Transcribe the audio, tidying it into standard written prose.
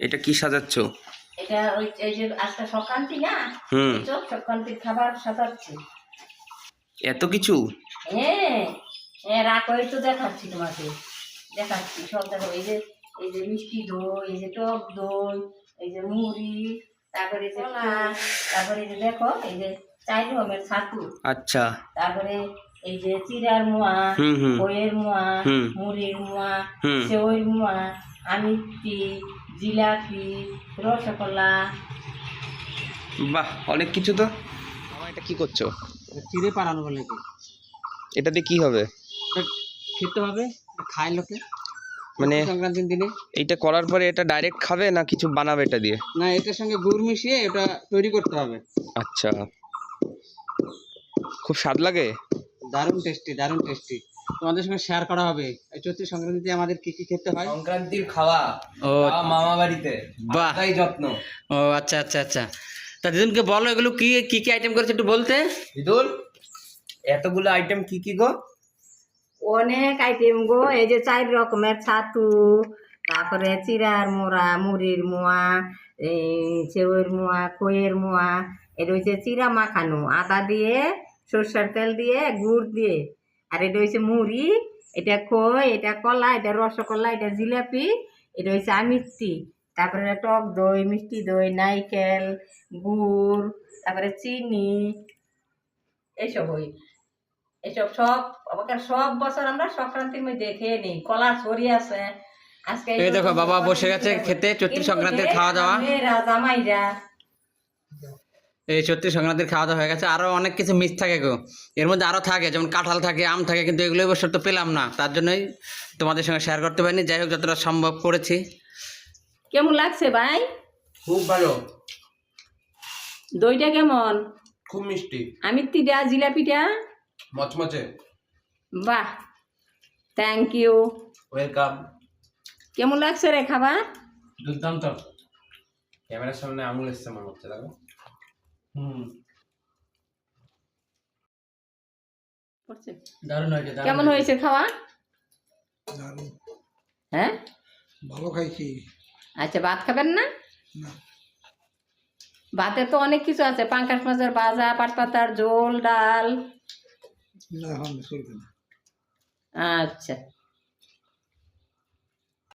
এটা কি সাজাচ্ছ? এটা ওই এই যে আজকে সংক্রান্তি না, সংক্রান্তির খাবার সাজাচ্ছি। এত কিছু? হ্যাঁ হ্যাঁ, রাখ ওই তো দেখাচ্ছি তোমাকে, দেখাচ্ছি সব। দেখো এই যে মিষ্টি দই, এই যে টক দই, এই যে মুড়ি, তারপরে যে তারপরে এই যে দেখো এই যে 4 রকমের ছাতু। আচ্ছা। তারপরে এই যে চিড়ার মোয়া, দইয়ের মোয়া, মুড়ির মোয়া, সেওইর মোয়া, আমিত্তি, জিলাপি, রসগোল্লা। বাহ, অনেক কিছু তো। মামা এটা কি করছো? চিড়ে পাড়ানো বলে কি? এটা দিয়ে কি হবে? খেতে হবে, খায় লোকে মানে সংক্রান্তির দিনে। এইটা করার পরে এটা ডাইরেক্ট খাবে না কিছু বানাবে এটা দিয়ে? না, এটার সঙ্গে গুড় মিশিয়ে এটা তৈরি করতে হবে। আচ্ছা, খুব স্বাদ লাগে? দারুণ টেস্টি, দারুণ টেস্টি। তোমাদের সঙ্গে শেয়ার করা হবে এই চৈত্র সংক্রান্তিতে আমাদের কি কি খেতে হয়। সংক্রান্তির খাওয়া ও মামা বাড়িতে, বাহ, তাই যত্ন। ও আচ্ছা আচ্ছা আচ্ছা। তা দিদুনকে বলো এগুলো কি কি কি আইটেম করেছে একটু বলতে। দিদুন, এতগুলো আইটেম কি কি গো? অনেক আইটেম গো। এই যে 4 রকমের ছাতু, তারপরে চিড়ার মোড়া, মুড়ির মোয়া, এই সেওয়ের মোয়া, খইয়ের মোয়া, এটা হচ্ছে চিড়া মাখানো আদা দিয়ে, সরষের তেল দিয়ে, গুড় দিয়ে। আর এটা হচ্ছে মুড়ি, এটা খই, এটা কলা, এটা রসগোল্লা, এটা জিলাপি, এটা হচ্ছে আমিত্তি। তারপরে টক দই, মিষ্টি দই, নারকেল, গুড়, তারপরে চিনি, এইসব হই। এসব সব আমাকে সব বছর আমরা সংক্রান্তির মধ্যে খেয়ে নিই। কলা ছড়ি আছে আজকে। এই দেখো বাবা বসে গেছে খেতে চৈত্র সংক্রান্তির খাওয়া দাওয়া। জামাইরা এই চৈত্র সংক্রান্তির খাওয়া দাওয়া হয়ে গেছে। আরো অনেক কিছু মিস থাকে গো, এর মধ্যে আরো থাকে, যেমন কাঁঠাল থাকে, আম থাকে, কিন্তু এগুলো এবছর তো পেলাম না, তার জন্যই তোমাদের সঙ্গে শেয়ার করতে পারিনি। যাই হোক, যতটা সম্ভব করেছি। কেমন লাগছে ভাই? খুব ভালো। দইটা কেমন? খুব মিষ্টি। আমিত্তিটা, জিলাপিটা মচমচে। বাহ, থ্যাংক ইউ, ওয়েলকাম। কেমন লাগছে রে খাবার? দুর্দান্ত। ক্যামেরার সামনে আঙুল এসছে মনে হচ্ছে, দেখো। দারুণ হয়েছে। কেমন হয়েছে খাওয়া? হ্যাঁ, ভালো খাইছি। আচ্ছা, ভাত খাবেন না? ভাতে তো অনেক কিছু আছে, পাঙ্কাশ মাছের ভাজা, পাট পাতার ঝোল, ডাল। না, চলবে না। আচ্ছা।